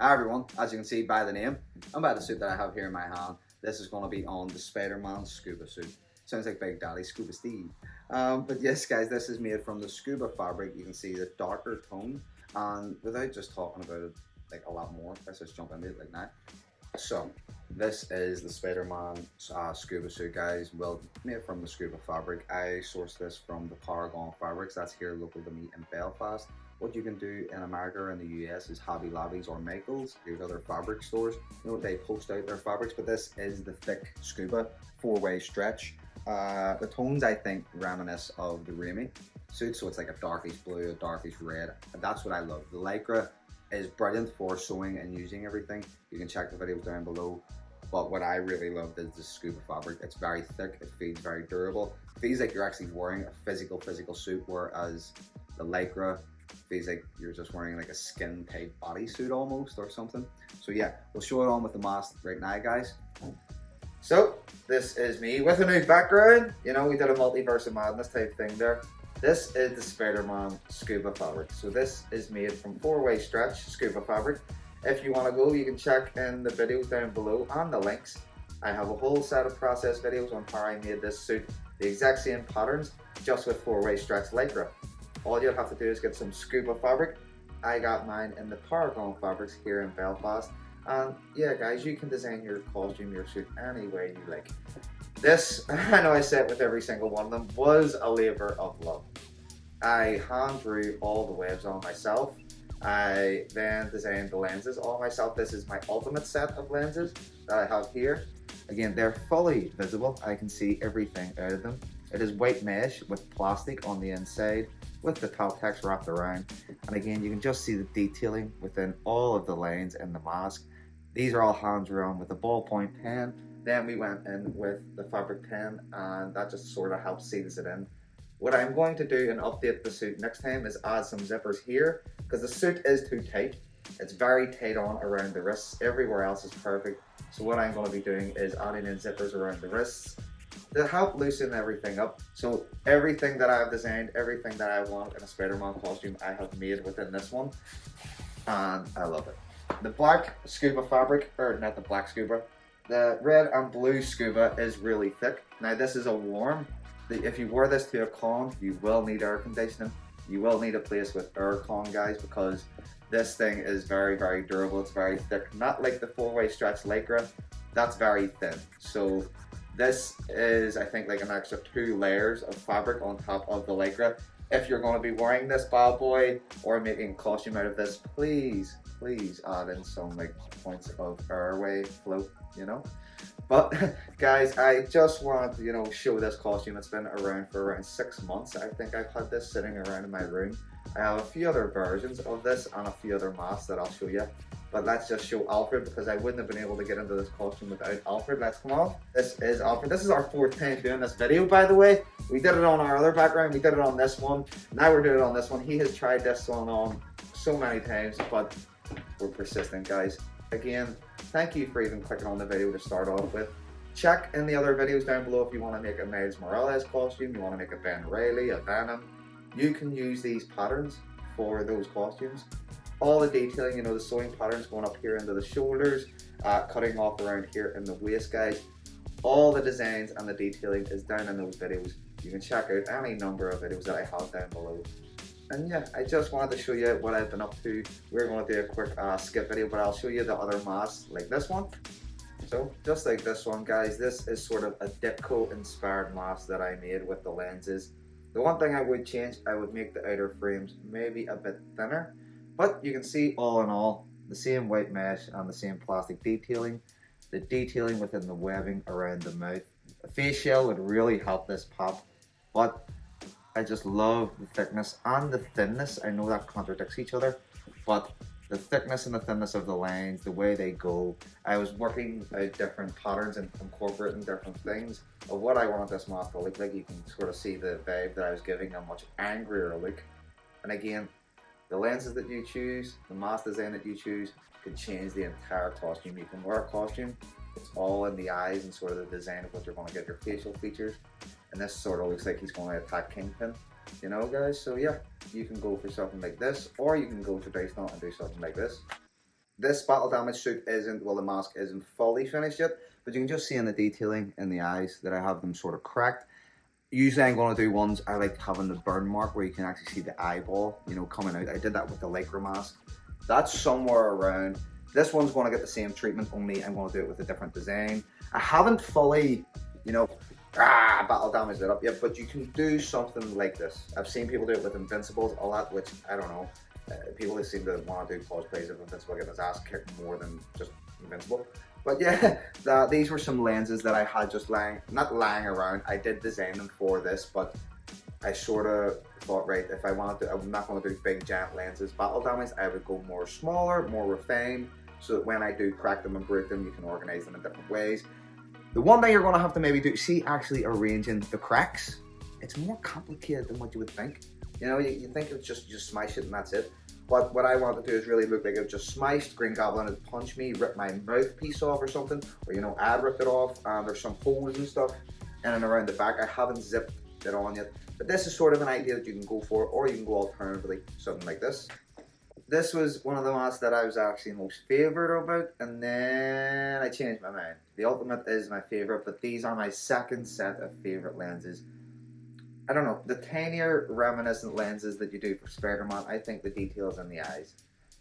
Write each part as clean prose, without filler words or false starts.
Hi everyone, as you can see by the name and by the suit that I have here in my hand, this is going to be on the Spider-Man scuba suit. Sounds like Big Daddy Scuba Steve. But yes guys, this is made from the scuba fabric. You can see the darker tone, and without just talking about it like a lot more, let's just jump into it like now. So this is the Spider-Man scuba suit, guys. Well, made from the scuba fabric. I sourced this from the Paragon Fabrics. That's here local to me in Belfast. What you can do in America or in the US is Hobby Lobbies or Michaels. There's other fabric stores. You know, they post out their fabrics, but this is the thick scuba 4-way stretch. The tones I think reminisce of the Raimi suit, so it's like a darkish blue, a darkish red, and that's what I love. The Lycra is brilliant for sewing and using everything. You can check the videos down below. But what I really love is the scuba fabric. It's very thick, it feels very durable. It feels like you're actually wearing a physical suit, whereas the Lycra feels like you're just wearing like a skin tight bodysuit almost or something. So yeah, we'll show it on with the mask right now, guys. So this is me with a new background. You know, we did a multiverse of madness type thing there. This is the Spider-Man scuba fabric. So this is made from 4-way stretch scuba fabric. If you want to go, you can check in the videos down below and the links. I have a whole set of process videos on how I made this suit, the exact same patterns, just with 4-way stretch Lycra. All you'll have to do is get some scuba fabric. I got mine in the Paragon Fabrics here in Belfast. And yeah guys, you can design your costume, your suit any way you like. This, I know I say it with every single one of them, was a labour of love. I hand drew all the webs on myself. I then designed the lenses all myself. This is my ultimate set of lenses that I have here. Again, they're fully visible. I can see everything out of them. It is white mesh with plastic on the inside with the top text wrapped around. And again, you can just see the detailing within all of the lines in the mask. These are all hand drawn with a ballpoint pen. Then we went in with the fabric pen, and that just sort of helps seals it in. What I'm going to do and update the suit next time is add some zippers here, because the suit is too tight. It's very tight on around the wrists. Everywhere else is perfect. So what I'm going to be doing is adding in zippers around the wrists to help loosen everything up. So everything that I've designed, everything that I want in a Spider-Man costume, I have made within this one, and I love it. The black scuba fabric, or not the black scuba, the red and blue scuba is really thick. Now this is a warm. If you wear this to a con, you will need air conditioning. You will need a place with aircon, guys, because this thing is very, very durable. It's very thick. Not like the 4-way stretch Lycra. That's very thin. So this is, I think, like an extra 2 layers of fabric on top of the Lycra. If you're going to be wearing this bad boy or making a costume out of this, please add in some like points of airway flow, you know. But guys, I just wanted to, you know, show this costume. It's been around for around 6 months. I think I've had this sitting around in my room. I have a few other versions of this and a few other masks that I'll show you. But let's just show Alfred, because I wouldn't have been able to get into this costume without Alfred. Let's come on. This is Alfred. This is our 4th time doing this video, by the way. We did it on our other background. We did it on this one. Now we're doing it on this one. He has tried this one on so many times, but we're persistent, guys. Again, thank you for even clicking on the video to start off with. Check in the other videos down below if you want to make a Miles Morales costume, you want to make a Ben Reilly, a Venom. You can use these patterns for those costumes. All the detailing, you know, the sewing patterns going up here into the shoulders, cutting off around here in the waist, guys. All the designs and the detailing is down in those videos. You can check out any number of videos that I have down below. And yeah, I just wanted to show you what I've been up to. We're going to do a quick skip video, but I'll show you the other masks like this one. So just like this one, guys, this is sort of a Ditko inspired mask that I made with the lenses. The one thing I would change, I would make the outer frames maybe a bit thinner. But you can see all in all, the same white mesh and the same plastic detailing. The detailing within the webbing around the mouth. A face shell would really help this pop. But I just love the thickness and the thinness. I know that contradicts each other, but the thickness and the thinness of the lines, the way they go. I was working out different patterns and incorporating different things of what I want this mask to look like. You can sort of see the vibe that I was giving, a much angrier look. And again, the lenses that you choose, the mask design that you choose, could change the entire costume. You can wear a costume, it's all in the eyes and sort of the design of what you're going to get your facial features. And this sort of looks like he's going to attack Kingpin, you know, guys. So yeah, you can go for something like this, or you can go traditional and do something like this. This battle damage suit isn't, well, the mask isn't fully finished yet, but you can just see in the detailing in the eyes that I have them sort of cracked. Usually I'm going to do ones, I like having the burn mark where you can actually see the eyeball, you know, coming out. I did that with the Lycra mask. That's somewhere around. This one's going to get the same treatment, only I'm going to do it with a different design. I haven't fully, you know, battle damaged it up yet, but you can do something like this. I've seen people do it with Invincibles a lot, which I don't know. People who seem to want to do cosplays of Invincible get his ass kicked more than just Invincible. But yeah, these were some lenses that I had just not lying around. I did design them for this, but I sort of thought, right, if I wanted to, I'm not going to do big giant lenses, battle damage, I would go more smaller, more refined, so that when I do crack them and break them, you can organize them in different ways. The one thing you're going to have to maybe do, see, actually arranging the cracks, it's more complicated than what you would think. You know, you think it's just smash it and that's it. But what I want to do is really look like I've just smashed Green Goblin had punched me, ripped my mouthpiece off or something, or, you know, I ripped it off, and there's some holes and stuff in and around the back. I haven't zipped it on yet, but this is sort of an idea that you can go for, or you can go alternatively, something like this. This was one of the masks that I was actually most favourite about, and then I changed my mind. The Ultimate is my favourite, but these are my second set of favourite lenses. I don't know, the tinier reminiscent lenses that you do for Spider-Man, I think the detail's in the eyes.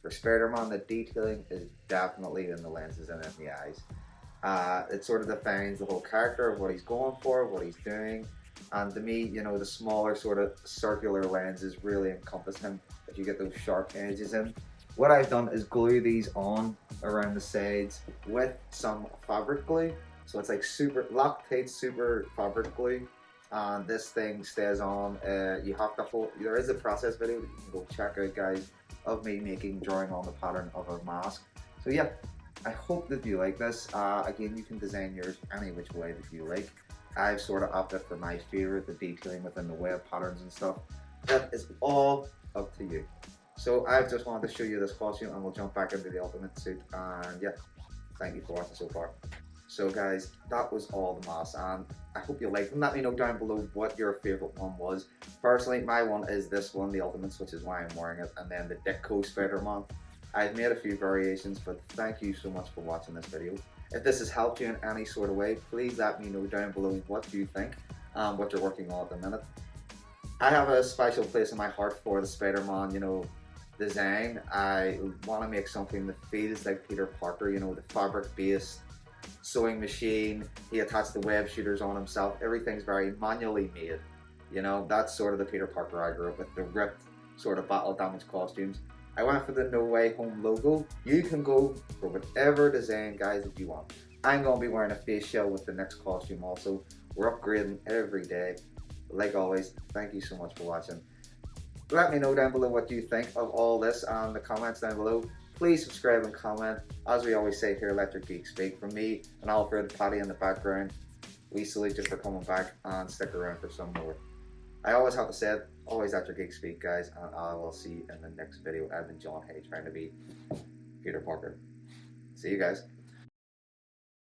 For Spider-Man, the detailing is definitely in the lenses and in the eyes. It sort of defines the whole character, what he's going for, what he's doing. And to me, you know, the smaller sort of circular lenses really encompass him if you get those sharp edges in. What I've done is glue these on around the sides with some fabric glue. So it's like super Loctite super fabric glue. And this thing stays on. You have to hold, there is a process video that you can go check out, guys, of me drawing on the pattern of a mask. So yeah, I hope that you like this. Again, you can design yours any which way that you like. I've sort of opted for my favorite, the detailing within the web patterns and stuff. That is all up to you. So I've just wanted to show you this costume, and we'll jump back into the Ultimate suit. And yeah, thank you for watching so far. So guys, that was all the masks, and I hope you liked them. Let me know down below what your favourite one was. Personally, my one is this one, the Ultimates, which is why I'm wearing it, and then the Ditko Spider-Man. I've made a few variations, but thank you so much for watching this video. If this has helped you in any sort of way, please let me know down below what you think, what you're working on at the minute. I have a special place in my heart for the Spider-Man, you know, design. I want to make something that feels like Peter Parker, you know, the fabric-based sewing machine. He attached the web shooters on himself. Everything's very manually made. You know, that's sort of the Peter Parker I grew up with, the ripped sort of battle damage costumes. I went for the No Way Home logo. You can go for whatever design, guys, that you want. I'm going to be wearing a face shell with the next costume also. We're upgrading every day. Like always, thank you so much for watching. Let me know down below what you think of all this in the comments down below. Please subscribe and comment. As we always say here, let your geek speak. From me and Alfred, Patty in the background, we salute you for coming back and stick around for some more. I always have to say it, always let your geek speak, guys, and I will see you in the next video. I've been John Hay, trying to be Peter Parker. See you guys.